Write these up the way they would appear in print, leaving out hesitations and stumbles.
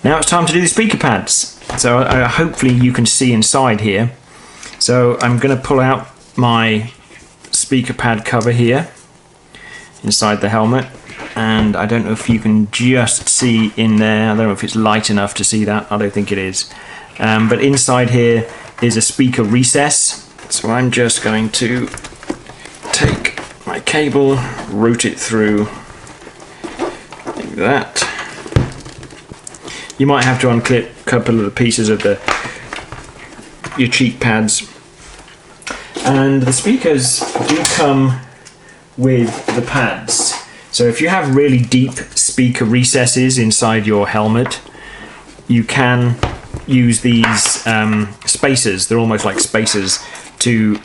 Now it's time to do the speaker pads. So hopefully you can see inside here. So I'm going to pull out my speaker pad cover here inside the helmet, and I don't know if you can just see in there. I don't know if it's light enough to see that. I don't think it is. But inside here is a speaker recess. So I'm just going to take my cable, route it through like that. You might have to unclip a couple of the pieces of your cheek pads. And the speakers do come with the pads. So if you have really deep speaker recesses inside your helmet, you can use these spacers. They're almost like spacers to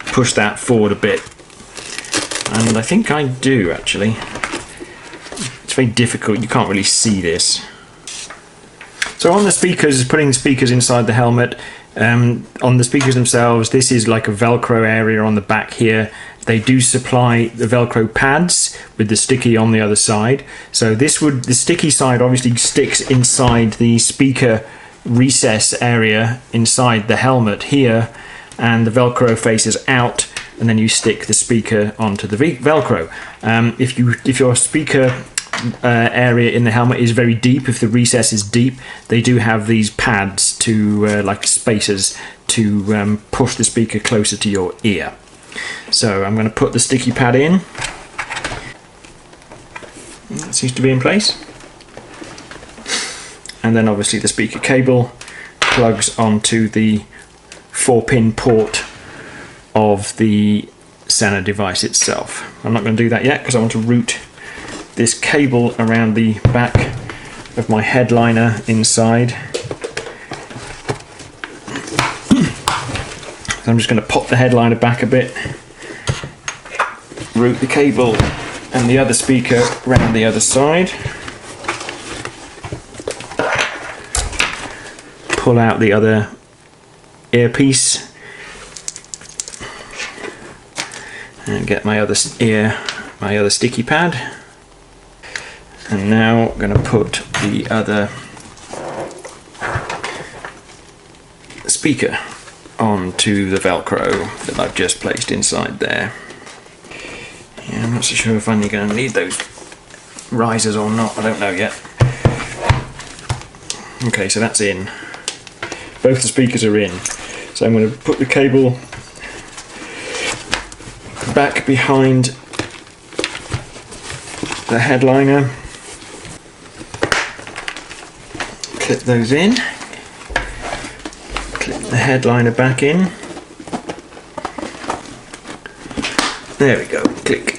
push that forward a bit. And I think I do actually. It's very difficult, you can't really see this. So on the speakers, putting the speakers inside the helmet, on the speakers themselves, this is like a Velcro area on the back here. They do supply the Velcro pads with the sticky on the other side. So the sticky side obviously sticks inside the speaker recess area inside the helmet here, and the Velcro faces out, and then you stick the speaker onto the Velcro. If your speaker area in the helmet is very deep, if the recess is deep, they do have these pads to like spacers to push the speaker closer to your ear. So I'm going to put the sticky pad in. That seems to be in place. And then obviously the speaker cable plugs onto the 4-pin port of the SENA device itself. I'm not going to do that yet because I want to route this cable around the back of my headliner inside. So I'm just going to pop the headliner back a bit, route the cable and the other speaker around the other side, pull out the other earpiece and get my other sticky pad. And now I'm going to put the other speaker onto the Velcro that I've just placed inside there. Yeah, I'm not so sure if I'm going to need those risers or not, I don't know yet. Okay, so that's in. Both the speakers are in. So I'm going to put the cable back behind the headliner. Clip those in, clip the headliner back in, there we go, click.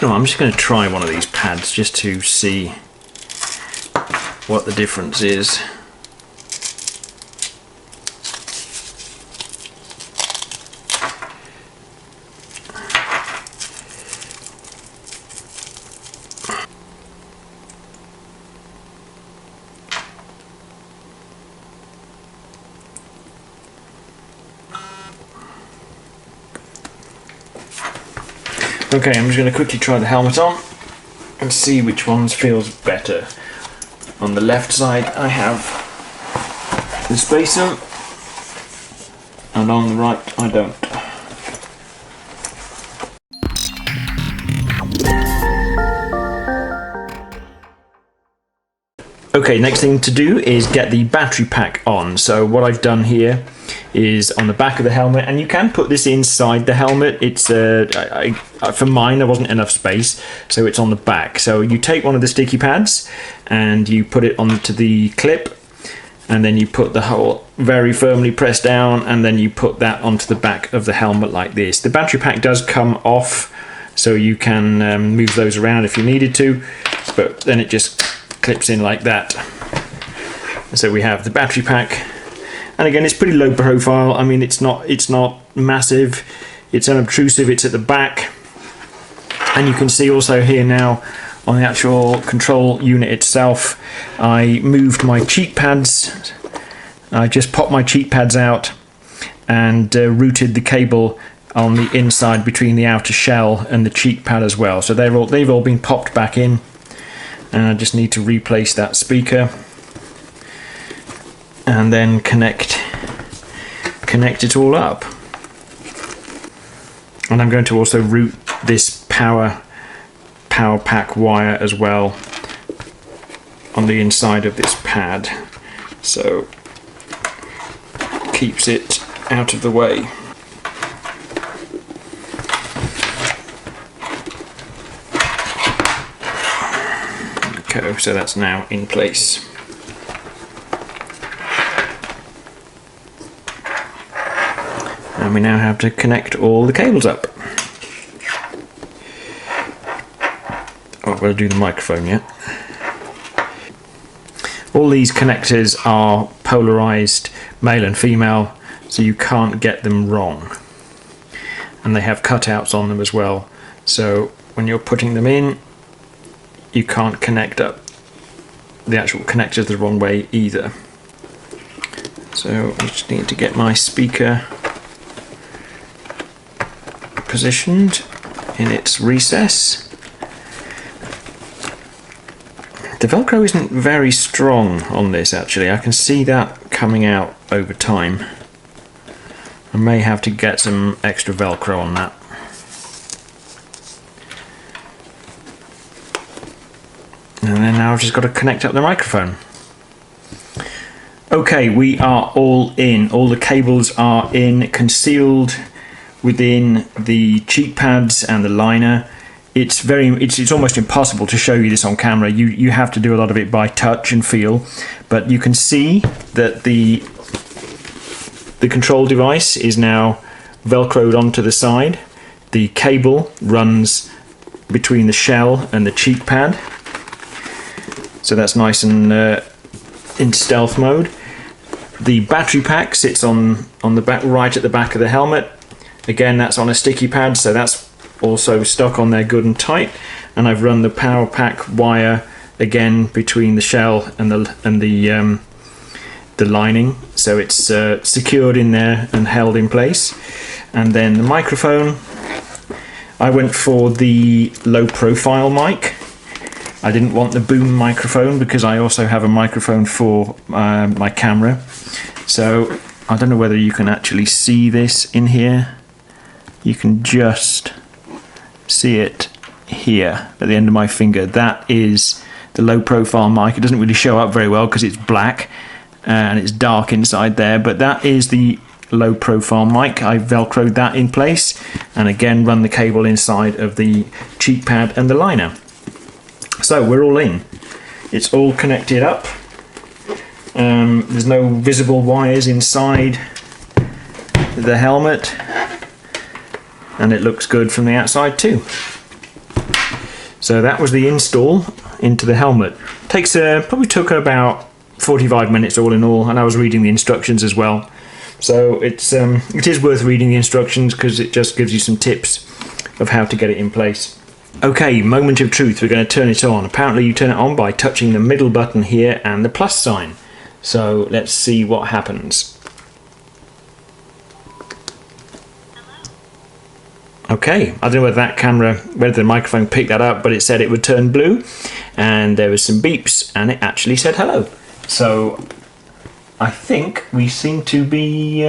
You know, I'm just going to try one of these pads just to see what the difference is. Okay, I'm just going to quickly try the helmet on and see which one feels better. On the left side I have the spacer, and on the right I don't. Okay, next thing to do is get the battery pack on. So what I've done here is on the back of the helmet, and you can put this inside the helmet. It's for mine there wasn't enough space, so it's on the back. So you take one of the sticky pads and you put it onto the clip, and then you put the hole very firmly pressed down, and then you put that onto the back of the helmet like this. The battery pack does come off, so you can move those around if you needed to, but then it just clips in like that. So we have the battery pack, and again it's pretty low profile. I mean, it's not massive, it's unobtrusive, it's at the back, and you can see also here now on the actual control unit itself, I moved my cheek pads. I just popped my cheek pads out and routed the cable on the inside between the outer shell and the cheek pad as well. So they've all been popped back in, and I just need to replace that speaker and then connect it all up. And I'm going to also route this power pack wire as well on the inside of this pad, so keeps it out of the way. Okay, so that's now in place. And we now have to connect all the cables up. Oh, I've got to do the microphone yet. All these connectors are polarized male and female, so you can't get them wrong. And they have cutouts on them as well, so when you're putting them in, you can't connect up the actual connectors the wrong way either. So I just need to get my speaker positioned in its recess. The Velcro isn't very strong on this actually. I can see that coming out over time. I may have to get some extra Velcro on that. And then now I've just got to connect up the microphone. Okay, we are all in. All the cables are in, concealed within the cheek pads and the liner. It's almost impossible to show you this on camera. You have to do a lot of it by touch and feel, but you can see that the control device is now velcroed onto the side. The cable runs between the shell and the cheek pad, so that's nice and in stealth mode. The battery pack sits on the back, right at the back of the helmet. Again, that's on a sticky pad, so that's also stuck on there good and tight. And I've run the power pack wire again between the shell and the lining, so it's secured in there and held in place. And then the microphone, I went for the low profile mic. I didn't want the boom microphone because I also have a microphone for my camera. So I don't know whether you can actually see this in here. You can just see it here at the end of my finger. That is the low profile mic. It doesn't really show up very well because it's black and it's dark inside there, but that is the low profile mic. I velcroed that in place and again run the cable inside of the cheek pad and the liner. So we're all in. It's all connected up. There's no visible wires inside the helmet, and it looks good from the outside too. So that was the install into the helmet. Probably took about 45 minutes all in all, and I was reading the instructions as well. So it is worth reading the instructions because it just gives you some tips of how to get it in place. Okay, moment of truth, we're going to turn it on. Apparently you turn it on by touching the middle button here and the plus sign. So let's see what happens. Okay, I don't know whether the microphone picked that up, but it said it would turn blue and there was some beeps and it actually said hello. So I think we seem to be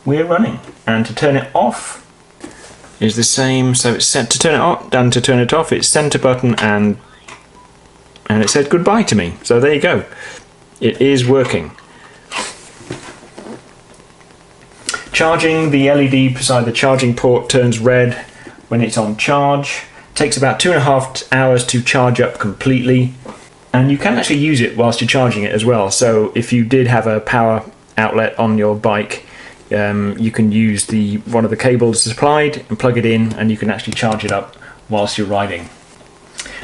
we're running. And to turn it off is the same. So it's set to turn it on, and to turn it off it's center button, and it said goodbye to me. So there you go. It is working. Charging, the LED beside the charging port turns red when it's on charge. It takes about 2.5 hours to charge up completely, and you can actually use it whilst you're charging it as well. So if you did have a power outlet on your bike, you can use one of the cables supplied and plug it in, and you can actually charge it up whilst you're riding.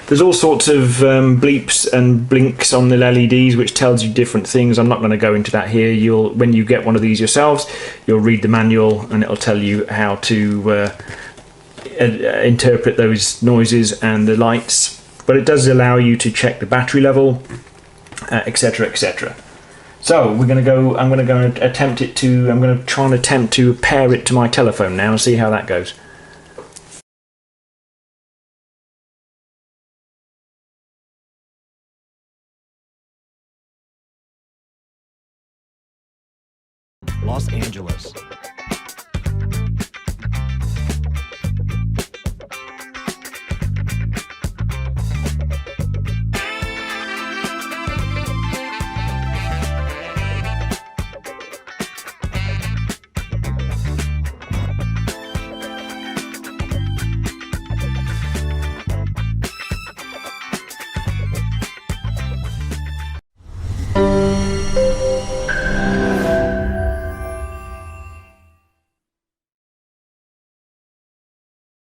There's all sorts of bleeps and blinks on the LEDs which tells you different things. I'm not going to go into that here. When you get one of these yourselves, you'll read the manual and it'll tell you how to interpret those noises and the lights. but it does allow you to check the battery level, etc., etc. So we're going to go. I'm going to go and attempt it to. I'm going to try and attempt to pair it to my telephone now and see how that goes. Los Angeles,